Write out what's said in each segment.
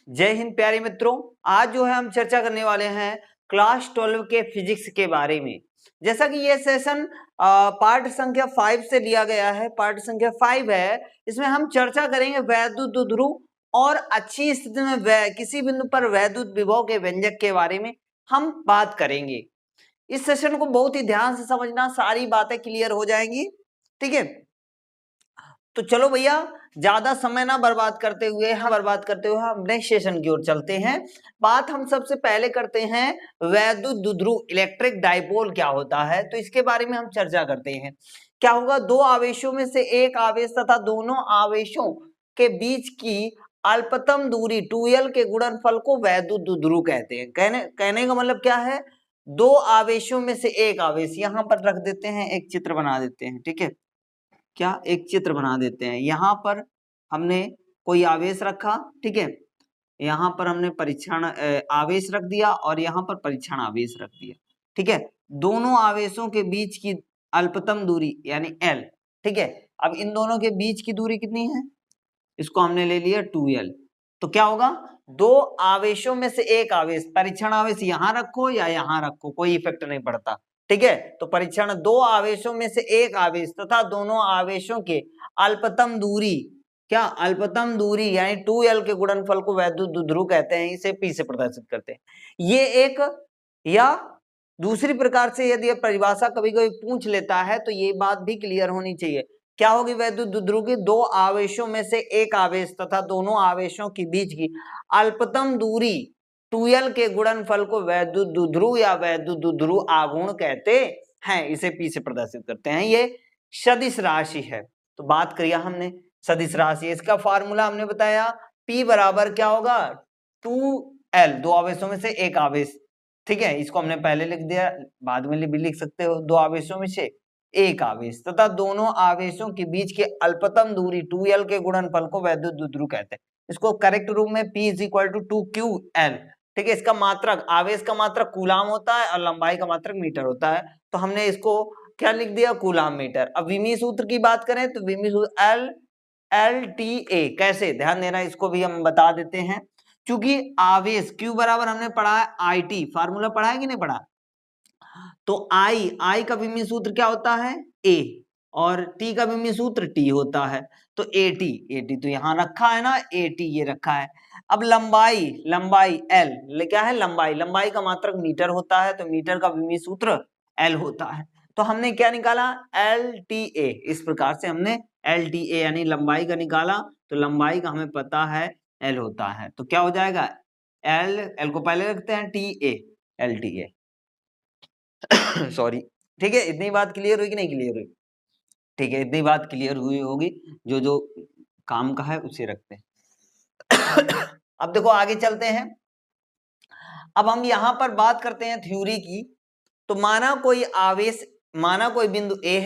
जय हिंद प्यारे मित्रों। आज जो है हम चर्चा करने वाले हैं क्लास 12 के फिजिक्स के बारे में। जैसा कि ये सेशन पार्ट संख्या 5 से लिया गया है, पार्ट संख्या 5 है। इसमें हम चर्चा करेंगे वैद्युत ध्रुव और अच्छी स्थिति में किसी बिंदु पर वैद्युत विभव के व्यंजक के बारे में हम बात करेंगे। इस सेशन को बहुत ही ध्यान से समझना, सारी बातें क्लियर हो जाएंगी। ठीक है, तो चलो भैया ज्यादा समय ना बर्बाद करते हुए हम नेक्स्ट सेशन की ओर चलते हैं। बात हम सबसे पहले करते हैं वैद्युत ध्रुव इलेक्ट्रिक डाइपोल क्या होता है, तो इसके बारे में हम चर्चा करते हैं। क्या होगा, दो आवेशों में से एक आवेश तथा दोनों आवेशों के बीच की अल्पतम दूरी 2l के गुणनफल को वैद्युत ध्रुव कहते हैं। कहने का मतलब क्या है, दो आवेशों में से एक आवेश, यहां पर रख देते हैं, एक चित्र बना देते हैं। ठीक है, क्या एक चित्र बना देते हैं। यहां पर हमने कोई आवेश रखा, ठीक है, यहां पर हमने परीक्षण आवेश रख दिया और यहां पर परीक्षण आवेश रख दिया। ठीक है, दोनों आवेशों के बीच की अल्पतम दूरी यानी L। ठीक है, अब इन दोनों के बीच की दूरी कितनी है, इसको हमने ले लिया 2l। तो क्या होगा, दो आवेशों में से एक आवेश, परीक्षण आवेश यहां रखो या यहां रखो, कोई इफेक्ट नहीं पड़ता। ठीक है, तो परीक्षण दो आवेशों में से एक आवेश तथा दोनों आवेशों के अल्पतम दूरी, क्या अल्पतम दूरी यानी 2l के गुणनफल को वैद्युत ध्रुव कहते हैं। इसे P से प्रदर्शित करते हैं। ये एक, या दूसरी प्रकार से यदि परिभाषा कभी कभी पूछ लेता है तो ये बात भी क्लियर होनी चाहिए। क्या होगी वैद्युत ध्रुव की, दो आवेशों में से एक आवेश तथा दोनों आवेशों के बीच की अल्पतम दूरी 2l के गुणनफल को वैद्युत ध्रुव या वैद्युत ध्रुव आघूर्ण कहते हैं। इसे P से प्रदर्शित करते हैं। ये सदिश राशि है। तो बात करिए हमने सदिश राशि, इसका फार्मूला हमने बताया, P बराबर क्या होगा 2l, दो आवेशों में से एक आवेश। ठीक है, इसको हमने पहले लिख दिया, बाद में भी लिख सकते हो, दो आवेशों में से एक आवेश तथा दोनों आवेशों के बीच के अल्पतम दूरी 2l के गुणनफल को वैद्युत ध्रुव कहते हैं। इसको करेक्ट रूप में P is equal to 2ql। ठीक है, इसका मात्रक, आवेश का मात्रक कूलाम होता है और लंबाई का मात्रक मीटर होता है, तो हमने इसको क्या लिख दिया, कूलाम मीटर। अब विमी सूत्र की बात करें तो विमी सूत्र LTA, कैसे, ध्यान देना, इसको भी हम बता देते हैं। क्योंकि आवेश Q बराबर हमने पढ़ा है IT, फार्मूला पढ़ा है कि नहीं पढ़ा, तो I का विमी सूत्र क्या होता है A, और T का विमी सूत्र T होता है। तो AT तो यहां रखा है ना, AT ये रखा है। अब लंबाई L क्या है, लंबाई का मात्रक मीटर होता है, तो मीटर का विमी सूत्र L होता है। तो हमने क्या निकाला, LTA। इस प्रकार से हमने LTA यानी लंबाई का निकाला, तो लंबाई का हमें पता है L होता है। तो क्या हो जाएगा, L को पहले रखते हैं TA, LTA सॉरी। ठीक है, इतनी बात क्लियर हुई कि नहीं क्लियर हुई? ठीक है, इतनी बात क्लियर हुई होगी। जो जो काम का है उसे रखते हैं। अब देखो आगे चलते हैं। अब हम यहां पर बात करते हैं थ्योरी की। तो माना कोई आवेश, माना कोई बिंदु A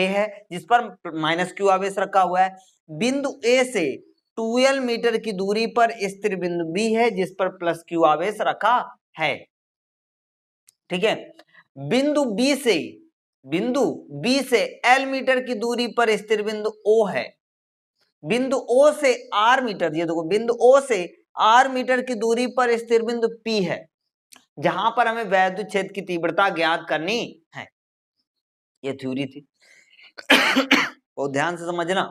है जिस पर -q आवेश रखा हुआ है। बिंदु A से 2l मीटर की दूरी पर स्थिर बिंदु B है जिस पर +q आवेश रखा है। ठीक है, बिंदु B से L मीटर की दूरी पर स्थिर बिंदु O है। बिंदु O से R मीटर, ये देखो बिंदु O से R मीटर की दूरी पर स्थिर बिंदु P है, जहां पर हमें वैद्युत क्षेत्र की तीव्रता ज्ञात करनी है। ये थ्योरी थी। बहुत ध्यान से समझना,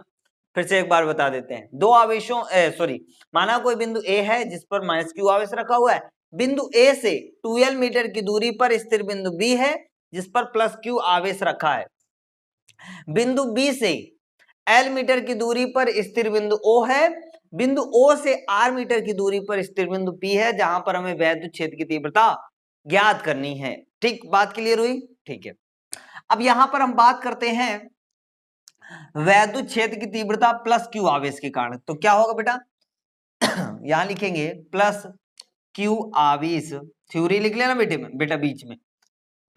फिर से एक बार बता देते हैं। दो आवेशों माना कोई बिंदु A है जिस पर -q आवेश रखा हुआ है। बिंदु A से 2l मीटर की दूरी पर स्थिर बिंदु B है जिस पर +q आवेश रखा है। बिंदु B से L मीटर की दूरी पर स्थिर बिंदु O है। बिंदु O से R मीटर की दूरी पर स्थिर बिंदु P है, जहां पर हमें वैद्युत क्षेत्र की तीव्रता ज्ञात करनी है। ठीक, बात क्लियर हुई? ठीक है, अब यहां पर हम बात करते हैं वैद्युत क्षेत्र की तीव्रता +q आवेश के कारण। तो क्या होगा बेटा, यहां लिखेंगे +q आवेश, थ्योरी लिख लेना बेटा बीच में,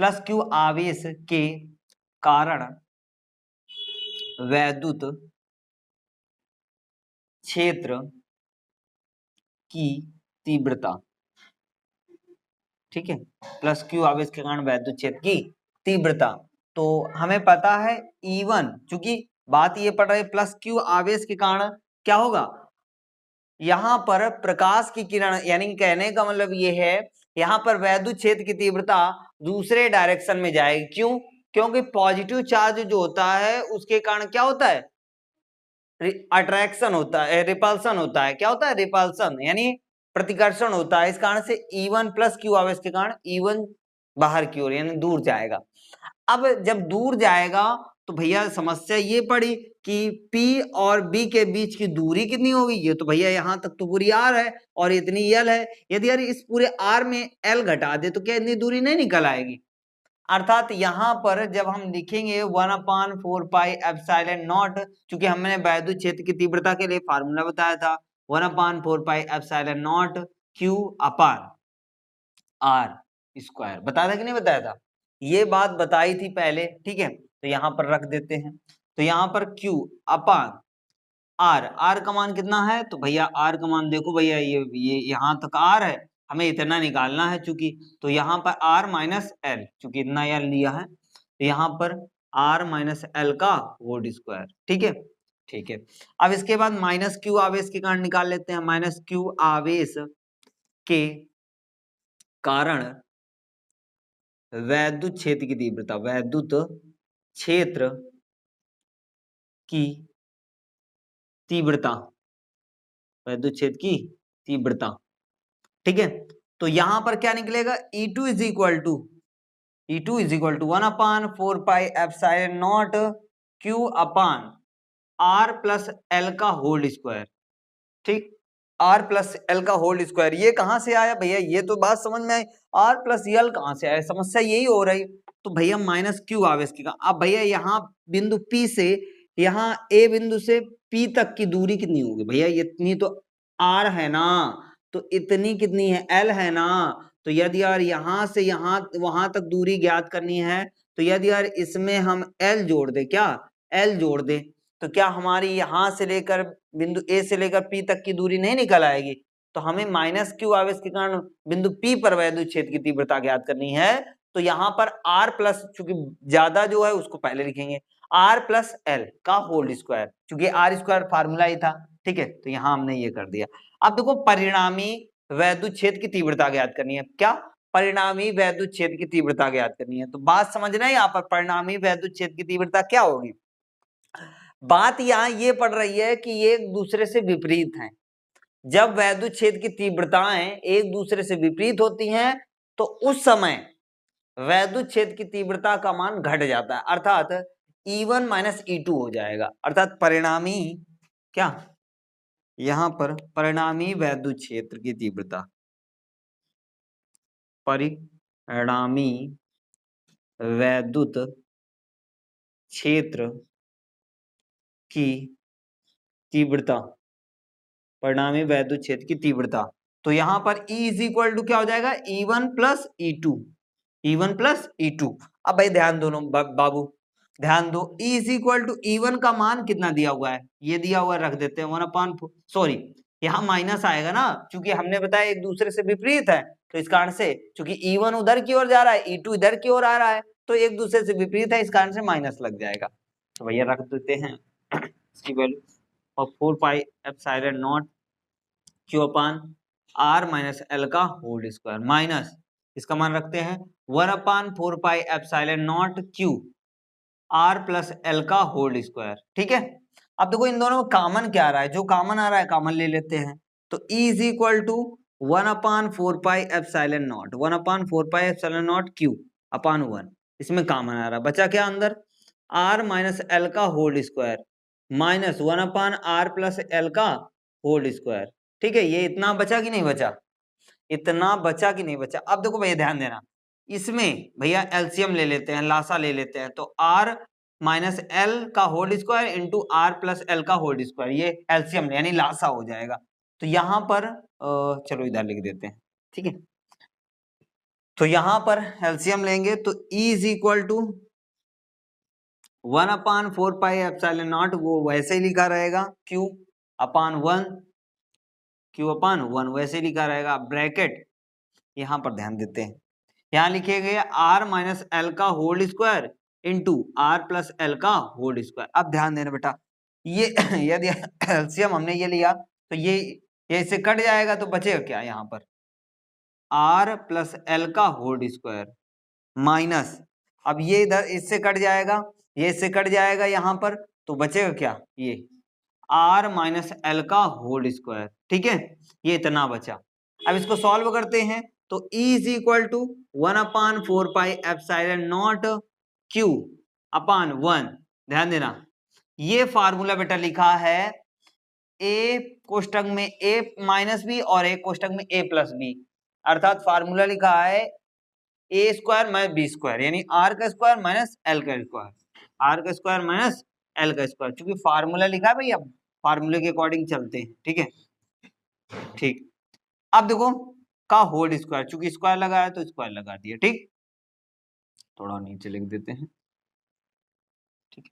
+q आवेश के कारण वैद्युत क्षेत्र की तीव्रता। ठीक है, +q आवेश के कारण वैद्युत क्षेत्र की तीव्रता। तो हमें पता है E1, चूंकि बात ये पड़ रही है +q आवेश के कारण क्या होगा, यहाँ पर प्रकाश की किरण, यानी कहने का मतलब ये है यहाँ पर वैद्युत क्षेत्र की तीव्रता दूसरे डायरेक्शन में जाएगी। क्यों? क्योंकि पॉजिटिव चार्ज जो होता है उसके कारण क्या होता है? अट्रैक्शन होता है, रिपल्सन होता है। क्या होता है? रिपल्सन, यानी प्रतिकर्षण होता है। इस कारण से E1 प्लस क्यू आवेश के कारण E1 बाहर की ओर, यानी दूर जाएगा। अब जब दूर जाएगा तो भैया समस्या ये पड़ी कि P और B के बीच की दूरी कितनी होगी? ये तो भैया यहाँ तक तो पूरी R है और इतनी L है। यदि यार इस पूरे R में L घटा दे तो क्या इतनी दूरी नहीं निकल आएगी? अर्थात यहाँ पर जब हम लिखेंगे 1/4πε0, चूंकि हमने वैद्युत क्षेत्र की तीव्रता के लिए फार्मूला बताया था 1/4πε0 Q अपान R स्क्वायर, बताया था कि नहीं बताया था? ये बात बताई थी पहले, ठीक है। तो यहाँ पर रख देते हैं। तो यहाँ पर Q अपान R का मान कितना है? तो भैया R का मान देखो भैया, ये यहाँ तक R है, हमें इतना निकालना है चूंकि, तो यहाँ पर R माइनस L, चूंकि इतना L लिया है तो यहाँ पर R माइनस L का होल स्क्वायर, ठीक है। ठीक है, अब इसके बाद माइनस Q आवेश के कारण निकाल लेते हैं। माइनस Q आवेश के कारण वैद्युत क्षेत्र की तीव्रता, वैद्युत क्षेत्र की तीव्रता, वैद्युत क्षेत्र की तीव्रता, ठीक है। तो यहां पर क्या निकलेगा? E2 is equal to 1/4πε0 Q upon R plus L का होल स्क्वायर, ठीक। R प्लस L का होल स्क्वायर, ये कहां से आया भैया? ये तो बात समझ में आई। R प्लस L कहां से आया? समस्या यही हो रही। तो भैया माइनस Q आवेश की, अब भैया यहाँ बिंदु P से यहाँ A बिंदु से P तक की दूरी कितनी होगी भैया? इतनी तो R है ना, तो इतनी कितनी है? L है ना। तो यदि यार यहाँ से यहाँ वहां तक दूरी ज्ञात करनी है तो यदि यार इसमें हम L जोड़ दे, क्या L जोड़ दे, तो क्या हमारी यहां से लेकर बिंदु A से लेकर P तक की दूरी नहीं निकल आएगी? तो हमें माइनस Q आवेश के कारण बिंदु P पर वैद्युत क्षेत्र की तीव्रता ज्ञात करनी है। तो यहाँ पर R प्लस, चूंकि ज्यादा जो है उसको पहले लिखेंगे, R प्लस L का होल स्क्वायर, चूंकि R स्क्वायर फार्मूला ही था, ठीक है। तो यहाँ हमने ये कर दिया। अब देखो परिणामी वैद्युत क्षेत्र की तीव्रता ज्ञात करनी है। क्या? परिणामी वैद्युत क्षेत्र की तीव्रता ज्ञात करनी है। तो बात समझना है यहाँ पर परिणामी वैद्युत क्षेत्र की तीव्रता क्या होगी। बात यहाँ ये पड़ रही है कि ये एक दूसरे से विपरीत हैं। जब वैद्युत क्षेत्र की तीव्रताएं एक दूसरे से विपरीत होती हैं तो उस समय वैद्युत क्षेत्र की तीव्रता का मान घट जाता है, अर्थात E1 माइनस E2 हो जाएगा। अर्थात परिणामी, क्या यहां पर परिणामी वैद्युत क्षेत्र की तीव्रता, परिणामी वैद्युत क्षेत्र की तीव्रता, परिणामी वैद्युत क्षेत्र की तीव्रता, तो यहां पर E इज इक्वल टू क्या हो जाएगा? E1 plus E2, E1 plus E2। अब भाई ध्यान दो बाबू, ध्यान दो, E is equal to E1 का मान कितना दिया हुआ है? ये दिया हुआ रख देते हैं 1/4, सॉरी यहाँ माइनस आएगा ना, क्योंकि हमने बताया एक दूसरे से विपरीत है, तो इस कारण से चूंकि E1 उधर की ओर जा रहा है, E2 इधर की ओर आ रहा है, तो एक दूसरे से विपरीत है, इस कारण से माइनस लग जाएगा। तो भैया रख देते हैं इसकी वैल्यू, और 4πε0 Q upon R minus L का होल स्क्वायर, माइनस इसका मान रखते हैं 1/4πε0 Q R प्लस L का होल स्क्वायर, ठीक है। अब देखो इन दोनों में कॉमन क्या आ रहा है? जो कॉमन आ रहा है कॉमन ले लेते हैं। तो E is equal to 1/4πε0 Q upon 1, इसमें कॉमन आ रहा है, बचा क्या अंदर? R माइनस L का whole square minus 1/R plus L का होल स्क्वायर, ठीक है। ये इतना बचा कि नहीं बचा? इतना बचा कि नहीं बचा? अब देखो भैया ध्यान देना, इसमें भैया एलसीएम ले लेते हैं, लासा ले लेते हैं, तो R माइनस L का whole square into R plus L का होल स्क्वायर, ये एलसीएम यानी लासा हो जाएगा। तो यहाँ पर चलो इधर लिख देते हैं, ठीक है। तो यहाँ पर एलसीएम लेंगे तो E इज इक्वल टू 1/4πε0, वो वैसे ही लिखा रहेगा, Q अपान 1, Q अपान 1 वैसे लिखा रहेगा। ब्रैकेट यहां पर ध्यान देते हैं, यहां लिखेंगे R माइनस L का whole square into R plus L का होल स्क्वायर। अब ध्यान देना बेटा, ये यदि एलसीएम हमने ये लिया तो ये ये इससे कट जाएगा तो बचेगा क्या यहाँ पर, r प्लस एल का होल स्क्वायर माइनस, अब ये इधर इससे कट जाएगा, ये इससे कट जाएगा यहाँ पर, तो बचेगा क्या, ये r माइनस एल का होल स्क्वायर। ठीक है, ये इतना बचा। अब इसको सॉल्व करते हैं तो E is equal to 1/4 pi epsilon nought Q upon 1। ध्यान देना, ये फार्मूला बेटा लिखा है a कोष्टक में a माइनस बी और a कोष्टक में a प्लस बी, अर्थात फार्मूला लिखा है a square minus B square, यानी r का स्क्वायर माइनस एल का स्क्वायर, r का स्क्वायर माइनस एल का स्क्वायर। चूंकि फार्मूला लिखा है भाई, अब फार्मूले के अकॉर्डिंग चलते हैं। ठीक है, ठीक। अब देखो का होल स्क्वायर, चूंकि स्क्वायर लगा है तो स्क्वायर लगा दिया। ठीक, थोड़ा नीचे लिख देते हैं। ठीक है,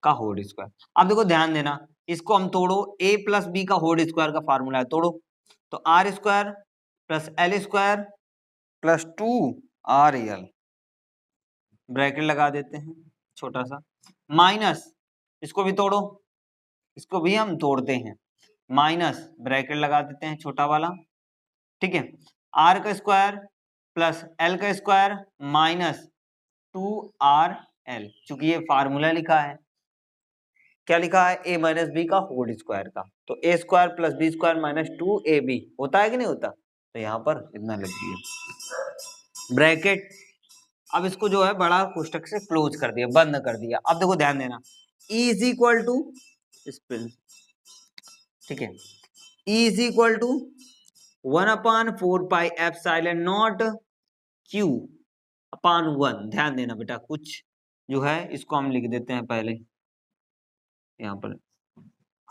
का होल स्क्वायर। अब देखो ध्यान देना, इसको हम तोड़ो, a प्लस बी का होल स्क्वायर का फार्मूला है, तोड़ो तो R square plus L square plus 2rl, bracket लगा देते हैं छोटा सा, माइनस इसको भी तोड़ो, इसको भी हम तोड़ते हैं, माइनस ब्रैकेट लगा देते हैं छोटा वाला। ठीक है, आर का स्क्वायर प्लस एल का स्क्वायर माइनस 2rl, चूंकि ये फार्मूला लिखा है, क्या लिखा है, a माइनस बी का होल स्क्वायर का, तो a square plus B square minus 2ab होता है कि नहीं होता, तो यहाँ पर इतना लग दिया ब्रैकेट। अब इसको जो है बड़ा कोष्टक से क्लोज कर दिया, बंद कर दिया। अब देखो ध्यान देना, E इज इक्वल टू, ठीक है, E is equal to 1/4 pi epsilon nought Q upon 1। ध्यान देना बेटा, कुछ जो है इसको हम लिख देते हैं पहले यहाँ पर,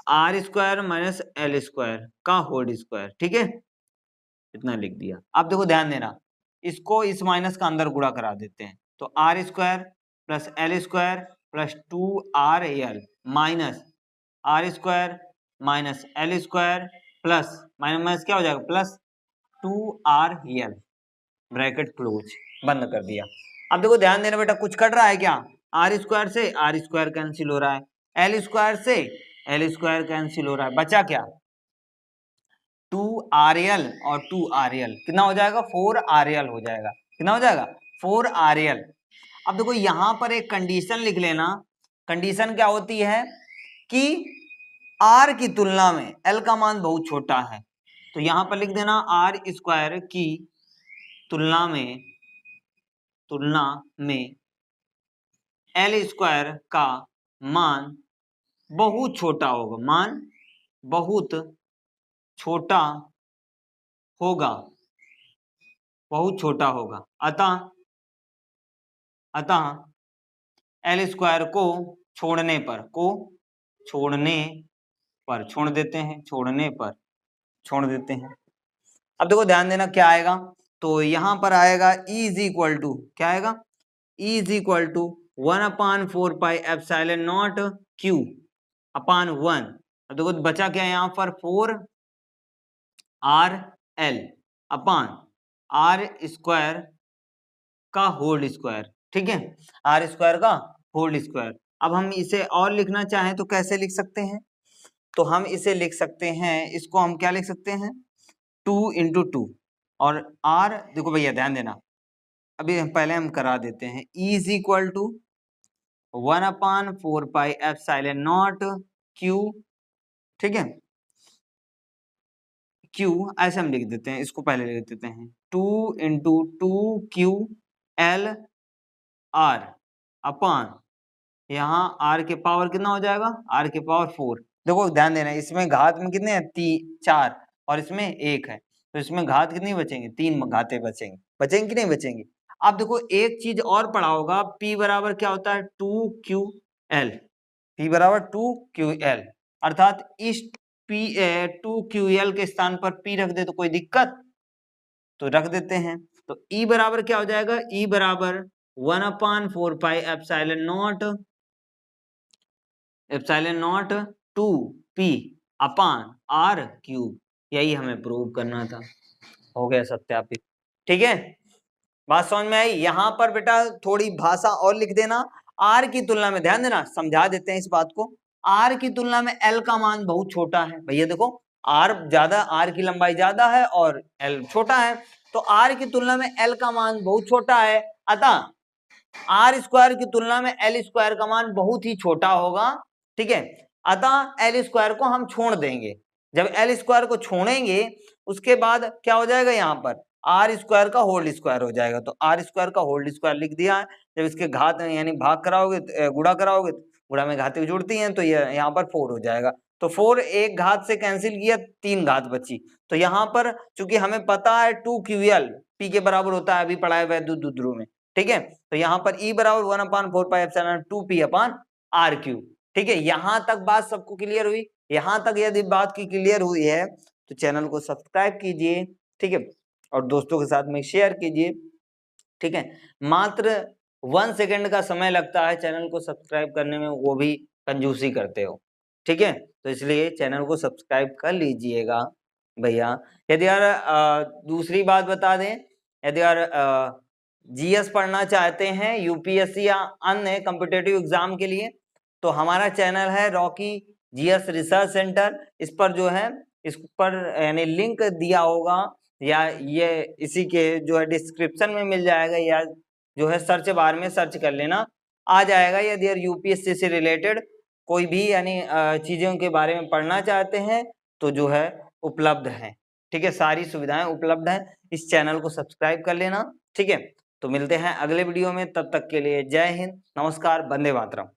R square minus L square का होल स्क्वायर। ठीक है, इतना लिख दिया। अब देखो ध्यान देना, इसको इस माइनस का अंदर गुणा करा देते हैं, तो R square plus L square plus 2rl minus R square minus L square plus minus minus क्या हो जाएगा, प्लस 2rl, ब्रैकेट क्लोज, बंद कर दिया। अब देखो ध्यान देना बेटा, कुछ कट रहा है क्या, आर स्क्वायर से आर स्क्वायर कैंसिल हो रहा है, एल स्क्वायर से एल स्क्वायर कैंसिल हो रहा है, बचा क्या, 2rl और 2rl, कितना हो जाएगा, 4rl हो जाएगा। कितना हो जाएगा, 4rl। अब देखो यहां पर एक कंडीशन लिख लेना, कंडीशन क्या होती है कि r की तुलना में l का मान बहुत छोटा है, तो यहां पर लिख देना r स्क्वायर की तुलना में एल स्क्वायर का मान बहुत छोटा होगा, मान बहुत छोटा होगा, बहुत छोटा होगा, अतः एल स्क्वायर को छोड़ने पर, छोड़ देते हैं। अब देखो ध्यान देना क्या आएगा, तो यहां पर आएगा E इज इक्वल टू, क्या आएगा, E is equal to 1/4 pi epsilon nought Q upon 1। अब देखो बचा क्या यहाँ पर, 4rl अपान आर स्क्वायर का होल स्क्वायर। ठीक है, आर स्क्वायर का होल स्क्वायर। अब हम इसे और लिखना चाहें तो कैसे लिख सकते हैं, तो हम इसे लिख सकते हैं, इसको हम क्या लिख सकते हैं, 2 इंटू 2, और r देखो भैया ध्यान देना, अभी पहले हम करा देते हैं, E is equal to 1/4 pi epsilon nought Q। ठीक है, Q ऐसे हम लिख देते हैं, इसको पहले लिख देते हैं, 2 इंटू 2QL R अपान, यहाँ R के पावर कितना हो जाएगा, R के पावर 4। देखो ध्यान देना, इसमें घात में कितने हैं, 4 और इसमें 1 है, तो इसमें घात कितनी बचेंगे, 3 घाते बचेंगे कि नहीं बचेंगे। अब देखो एक चीज और पढ़ा होगा, P बराबर क्या होता है, 2QL, P बराबर 2QL, अर्थात इस P 2QL के स्थान पर P रख दे तो कोई दिक्कत, तो रख देते हैं। तो E बराबर क्या हो जाएगा, E बराबर 1/4 pi epsilon not 2P upon R cube, यही हमें प्रूव करना था, हो गया सत्यापित। ठीक है, बात समझ में आई। यहां पर बेटा थोड़ी भाषा और लिख देना, R की तुलना में, ध्यान देना समझा देते हैं इस बात को, R की तुलना में L का मान बहुत छोटा है। भैया देखो आर ज्यादा, आर की लंबाई ज्यादा है और एल छोटा है, तो आर की तुलना में एल का मान बहुत छोटा है, अतः आर स्क्वायर की तुलना में एल स्क्वायर का मान बहुत ही छोटा होगा। ठीक है, अतः एल स्क्वायर को हम छोड़ देंगे। जब एल स्क्वायर को छोड़ेंगे उसके बाद क्या हो जाएगा, यहाँ पर आर स्क्वायर का होल स्क्वायर हो जाएगा। तो आर स्क्वायर का होल स्क्वायर लिख दिया है। जब इसके घात यानी भाग कराओगे, गुणा कराओगे, गुणा में घातें जुड़ती हैं, तो ये यहाँ पर 4 हो जाएगा। तो 4 एक घात से कैंसिल किया, 3 घात बची। तो यहाँ पर चूंकि हमें पता है 2ql पी के बराबर होता है, अभी पढ़ा है वैद्युत ध्रुव में। ठीक है, तो यहाँ पर E बराबर 1/4πε2p/r³। ठीक है, यहां तक बात सबको क्लियर हुई? यहां तक यदि बात की क्लियर हुई है तो चैनल को सब्सक्राइब कीजिए। ठीक है, और दोस्तों के साथ में शेयर कीजिए। ठीक है, मात्र 1 सेकंड का समय लगता है चैनल को सब्सक्राइब करने में, वो भी कंजूसी करते हो। ठीक है, तो इसलिए चैनल को सब्सक्राइब कर लीजिएगा भैया। यदि यार दूसरी बात बता दें, यदि यार जीएस पढ़ना चाहते हैं यूपीएससी या अन्य कॉम्पिटिटिव एग्जाम के लिए, तो हमारा चैनल है रॉकी जीएस रिसर्च सेंटर। इस पर जो है, इस पर यानी लिंक दिया होगा, या ये इसी के जो है डिस्क्रिप्शन में मिल जाएगा, या जो है सर्च बार में सर्च कर लेना, आ जाएगा। यदि यूपीएससी से रिलेटेड कोई भी यानी चीजों के बारे में पढ़ना चाहते हैं तो जो है उपलब्ध है। ठीक है, सारी सुविधाएं उपलब्ध हैं। इस चैनल को सब्सक्राइब कर लेना। ठीक है, तो मिलते हैं अगले वीडियो में, तब तक के लिए जय हिंद, नमस्कार, वंदे मातरम।